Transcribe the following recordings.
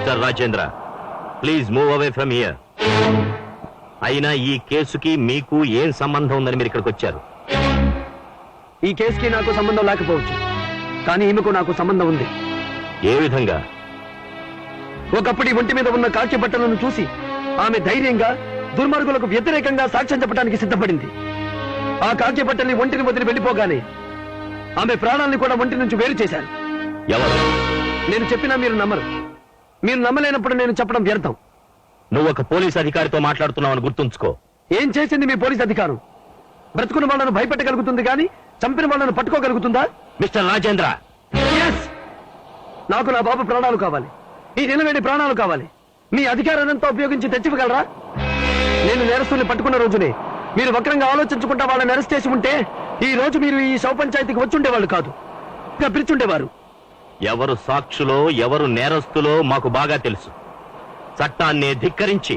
Mister Rajendra, please move away from here. అయినా ఈ కేసుకి మీకు ఏం సంబంధం ఉందని మీరు ఇక్కడికి వచ్చారు? ఈ కేసుకి నాకు సంబంధం లేకపోవచ్చు, కానీ ఈమెకు నాకు సంబంధం ఉంది. ఏ విధంగా? ఒకప్పుడు ఈ ఒంటి మీద ఉన్న కాకి బట్టలను చూసి ఆమె ధైర్యంగా దుర్మార్గులకు వ్యతిరేకంగా సాక్ష్యం చెప్పడానికి సిద్ధపడింది. ఆ కాకి బట్టల్ని ఒంటిని వదిలి వెళ్ళిపోగానే ఆమె ప్రాణాలను కూడా ఒంటి నుంచి వేరు చేశారు. ఎవరు? నేను చెప్పినా మీరు నమ్మరు. మీరు నమ్మలేనప్పుడు నేను చెప్పడం వ్యర్థం. నువ్వు ఒక పోలీస్ అధికారితో మాట్లాడుతున్నావని గుర్తుంచుకో. ఏం చేసింది మీ పోలీస్ అధికారం? బ్రతుకున్న వాళ్ళను భయపెట్టగలుగుతుంది కానీ చంపిన వాళ్ళను పట్టుకోగలుగుతుందా? మిస్టర్ రాజేంద్ర, నాకు నా బాబు ప్రాణాలు కావాలి. ఈ నిలవేడి ప్రాణాలు కావాలి. మీ అధికారాన్నంతా ఉపయోగించి తెచ్చివ్వగలరా? నేను నేరస్తుల్ని పట్టుకున్న రోజునే మీరు వక్రంగా ఆలోచించుకుంటా వాళ్ళని అరెస్ట్ చేసి ఉంటే ఈ రోజు మీరు ఈ శవ పంచాయతీకి వచ్చుండేవాళ్ళు కాదు, ఇంకా పిలిచుండేవారు. ఎవరు సాక్షులో ఎవరు నేరస్తులో మాకు బాగా తెలుసు. చట్టాన్నే ధిక్కరించి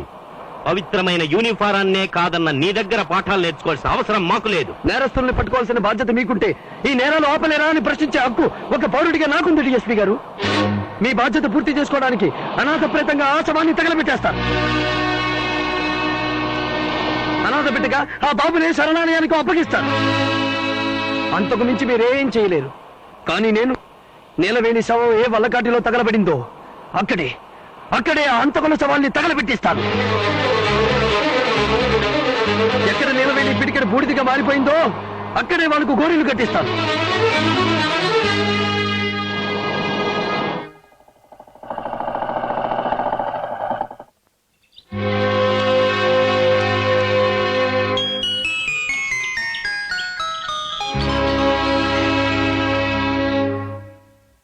పవిత్రమైన యూనిఫారాన్నే కాదన్న నీ దగ్గర పాఠాలు నేర్చుకోవాల్సిన అవసరం మాకు లేదు. నేరస్తుల్ని పట్టుకోవాల్సిన బాధ్యత మీకుంటే ఈ నేరాలు ఆపలేరా అని ప్రశ్నించే హక్కు ఒక పౌరుడిగా నాకుంది డిఎస్పీ గారు. మీ బాధ్యత పూర్తి చేసుకోవడానికి అనాథప్రేతంగా ఆ శవాన్ని తగలబెట్టేస్తారు. అనాథ బిడ్డగా ఆ బాబుని శరణాలయానికి అప్పగిస్తారు. అంతకు మించి మీరేం చేయలేరు. కానీ నేను నీలవేణి శవం ఏ వల్లకాటిలో తగలబడిందో అక్కడే ఆ హంతకుల శవాన్ని తగలబెట్టిస్తాను. ఎక్కడ నీలవేణి పిడికెడు బూడిదిగా మారిపోయిందో అక్కడే వాళ్ళకు గోరీలు కట్టిస్తాను.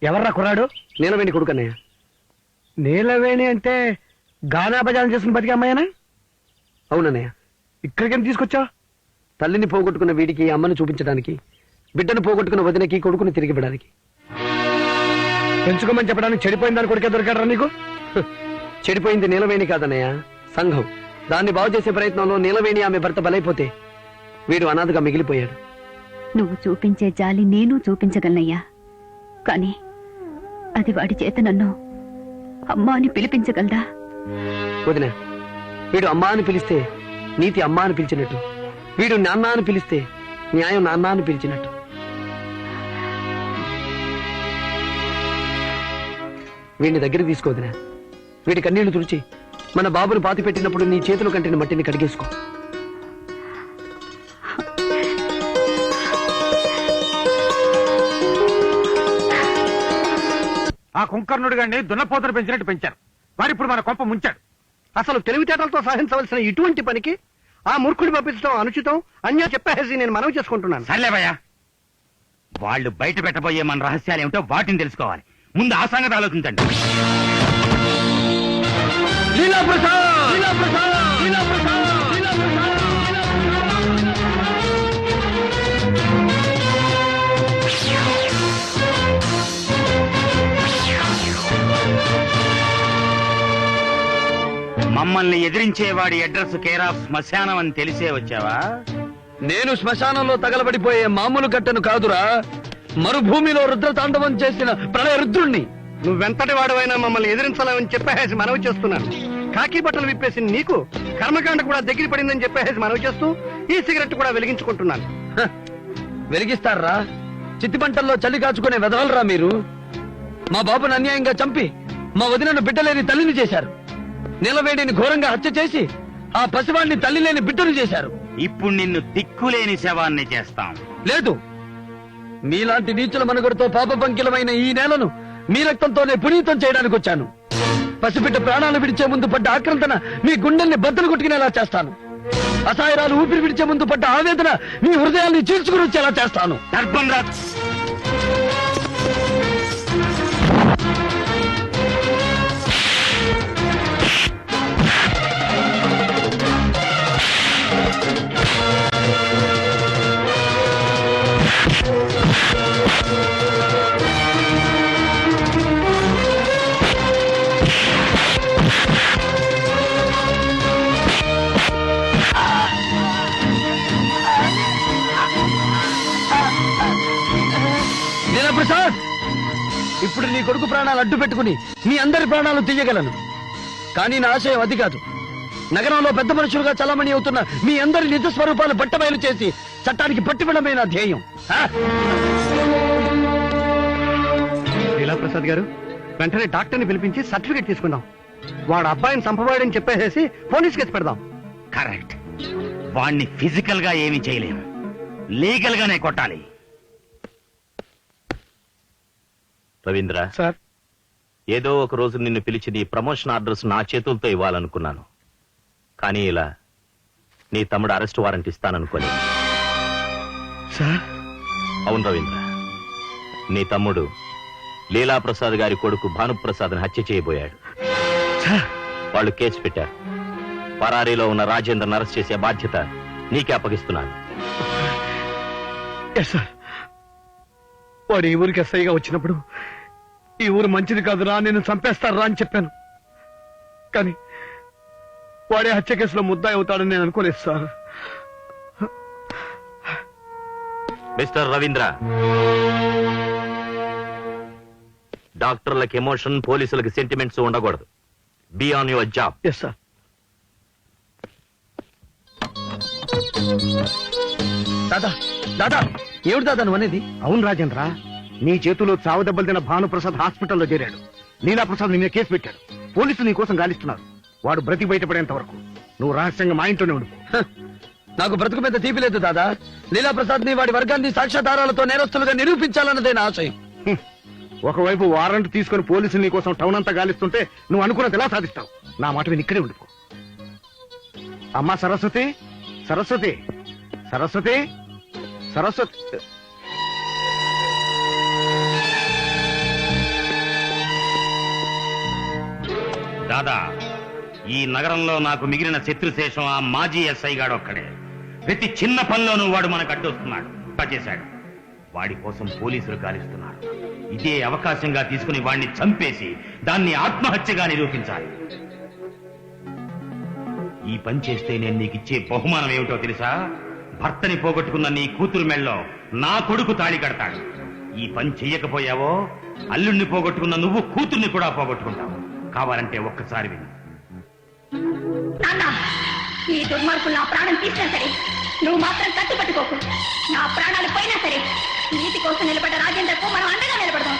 ఎవర్రా కుర్రాడు? నీలవేణి కొడుకన్నయ్య. నీలవేణి అంటే గానా బజారం చేసిన బతికి అమ్మాయనా? అవునన్నయ్య. ఇక్కడికేం తీసుకొచ్చా? తల్లిని పోగొట్టుకున్న వీడికి అమ్మను చూపించడానికి, బిడ్డను పోగొట్టుకున్న వదినకి కొడుకుని తిరిగి ఇవ్వడానికి. పెంచుకోమని చెప్పడానికి చెడిపోయిందని కొడుకే దొరికాడరా నీకు? చెడిపోయింది నీలవేణి కాదన్నయ్య, సంఘం. దాన్ని బాగు చేసే ప్రయత్నంలో నీలవేణి ఆమె భర్త బలైపోతే వీడు అనాథగా మిగిలిపోయాడు. నువ్వు చూపించే జాలి నేను చూపించగలనయ్యా, కానీ అది వాడి చేత నన్ను అమ్మా అని పిలిపించగలదా? వదిన, వీడు అమ్మా అని పిలిస్తే నీతి అమ్మా అని పిలిచినట్టు, వీడు నాన్న అని పిలిస్తే న్యాయం నాన్న అని పిలిచినట్టు. వీడిని దగ్గర తీసుకోవదిన. వీడి కన్నీళ్లు తుడిచి మన బాబును పాతి పెట్టినప్పుడు నీ చేతులు కంటిన మట్టిని కడిగేసుకో. ఆ కుంకర్ణుడి గారిని దున్నపోతను పెంచినట్టు పెంచారు. వారు ఇప్పుడు మన కొంప ముంచాడు. అసలు తెలివితేటలతో సాధించవలసిన ఇటువంటి పనికి ఆ మూర్ఖుడి పంపించడం అనుచితం, అన్యాయం చెప్పేసి నేను మనవి చేసుకుంటున్నాను. సర్లేవయ్యా, వాళ్ళు బయట పెట్టబోయే మన రహస్యాలు ఏమిటో వాటిని తెలుసుకోవాలి. ముందు ఆ సంగతి ఆలోచించండి. మమ్మల్ని ఎదిరించేవాడి అడ్రస్ కేర్ ఆఫ్ శ్మశానం అని తెలిసే వచ్చావా? నేను శ్మశానంలో తగలబడిపోయే మామూలు గట్టను కాదురా, మరుభూమిలో రుద్రతాండవం చేసిన ప్రళయ రుద్రుణ్ణి. నువ్వెంతటి వాడువైనా మమ్మల్ని ఎదిరించలేమని చెప్పేసి మనవి చేస్తున్నాను. కాకి బట్టలు విప్పేసి నీకు కర్మకాండ కూడా దగ్గర పడిందని చెప్పేసి మనవి చేస్తూ ఈ సిగరెట్ కూడా వెలిగించుకుంటున్నాను. వెలిగిస్తారా? చిత్తిపంటల్లో చలి కాచుకునే వెదవలరా మీరు? మా బాబుని అన్యాయంగా చంపి మా వదినను బిడ్డలేని తల్లిని చేశారు. నీలవేణిని ఘోరంగా హత్య చేసి ఆ పసివాడిని తల్లి లేని బిడ్డను చేశారు. ఇప్పుడు నిన్ను దిక్కులేని శవాన్ని చేస్తాం. లేదు, మీలాంటి నీచుల మనుగడతో పాపపంకిలమైన ఈ నేలను మీ రక్తంతోనే పునీతం చేయడానికి వచ్చాను. పసిబిడ్డ ప్రాణాలు విడిచే ముందు పడ్డ ఆక్రందన మీ గుండెల్ని బద్దలు కొట్టుకునేలా చేస్తాను. అసాయరాలు ఊపిరి విడిచే ముందు పడ్డ ఆవేదన మీ హృదయాన్ని చీల్చుకుని వచ్చేలా చేస్తాను. ఇప్పుడు నీ కొడుకు ప్రాణాలు అడ్డు పెట్టుకుని మీ అందరి ప్రాణాలు తీయగలను. కానీ నా ఆశయం అది కాదు. నగరంలో పెద్ద మనుషులుగా చలామణి అవుతున్న మీ అందరి నిజ స్వరూపాలు బట్టబయలు చేసి చట్టానికి పట్టివ్వడమే నా ధ్యేయం. లీలాప్రసాద్ గారు, వెంటనే డాక్టర్ని పిలిపించి సర్టిఫికేట్ తీసుకుందాం. వాడు అబ్బాయిని చంపబోయాడని చెప్పేసి పోలీస్ కేసు పెడదాం. కరెక్ట్. వాణ్ణి ఫిజికల్ గా ఏమీ చేయలేము, లీగల్ గానే కొట్టాలి. రవీంద్ర, సార్, ఏదో ఒక రోజు నిన్ను పిలిచి నీ ప్రమోషన్ ఆర్డర్స్ నా చేతులతో ఇవ్వాలనుకున్నాను. కానీ ఇలా నీ తమ్ముడు అరెస్ట్ వారెంట్ ఇస్తాననుకోలేదు. సార్, అవును రవీంద్ర, నీ తమ్ముడు లీలాప్రసాద్ గారి కొడుకు భానుప్రసాద్ని హత్య చేయబోయాడు. వాళ్ళు కేసు పెట్టారు. పరారీలో ఉన్న రాజేంద్రను అరెస్ట్ చేసే బాధ్యత నీకే అప్పగిస్తున్నాను. వాడు ఈ ఊరికి ఎస్ఐగా వచ్చినప్పుడు ఈ ఊరు మంచిది కాదురా, నేను చంపేస్తారా అని చెప్పాను. కానీ వాడే హత్య కేసులో ముద్దాయి అవుతాడని నేను అనుకోలేదు సార్. మిస్టర్ రవీంద్ర, డాక్టర్లకు ఎమోషన్, పోలీసులకు సెంటిమెంట్స్ ఉండకూడదు. Be on your job. Yes sir. దాదా, దాదా, ఏమిటి దాదా నువ్వు అనేది? అవును రాజేంద్ర, నీ చేతిలో చావు దెబ్బలు తిన్న భానుప్రసాద్ హాస్పిటల్లో చేరాడు. లీలాప్రసాద్ నీ కేసు పెట్టాడు. పోలీసులు నీ కోసం గాలిస్తున్నారు. వాడు బ్రతికి బయటపడేంత వరకు నువ్వు రహస్యంగా మా ఇంట్లోనే ఉండు. నాకు బ్రతుకు మీద తీపి లేదు దాదా. లీలాప్రసాద్ ని, వాడి వర్గాన్ని సాక్ష్యాధారాలతో నేరస్తులుగా నిరూపించాలన్నదే నా ఆశయం. ఒకవైపు వారెంట్ తీసుకుని పోలీసులు నీ కోసం టౌన్ అంతా గాలిస్తుంటే నువ్వు అనుకున్నది ఎలా సాధిస్తావు? నా మాట విని ఇక్కడే ఉండిపో. అమ్మా సరస్వతి, సరస్వతి, సరస్వతి, సరస్వతి. దాదా, ఈ నగరంలో నాకు మిగిలిన శత్రుశేషం ఆ మాజీ ఎస్ఐ గాడు ఒక్కడే. ప్రతి చిన్న పనిలోనూ వాడు మనకు అడ్డొస్తున్నాడు. చేశాడు. వాడి కోసం పోలీసులు గాలిస్తున్నారు. ఇదే అవకాశంగా తీసుకుని వాడిని చంపేసి దాన్ని ఆత్మహత్యగా నిరూపించాలి. ఈ పని చేస్తే నేను నీకు ఇచ్చే బహుమానం ఏమిటో తెలుసా? భర్తని పోగొట్టుకున్న నీ కూతురు మెళ్ళలో నా కొడుకు తాళి కడతాడు. ఈ పని చెయ్యకపోయావో అల్లుణ్ణి పోగొట్టుకున్న నువ్వు కూతుర్ని కూడా పోగొట్టుకుంటావు. కావాలంటే ఒక్కసారి విను. నాన్న, ఈ దుర్మార్గులు నా ప్రాణం తీసినా సరే నువ్వు మాత్రం కట్టుపట్టుకోకు. నా ప్రాణాలు పోయినా సరే నీతి కోసం నిలబడ్డ రాజేంద్రకు మనం అండగా నిలబడదాం.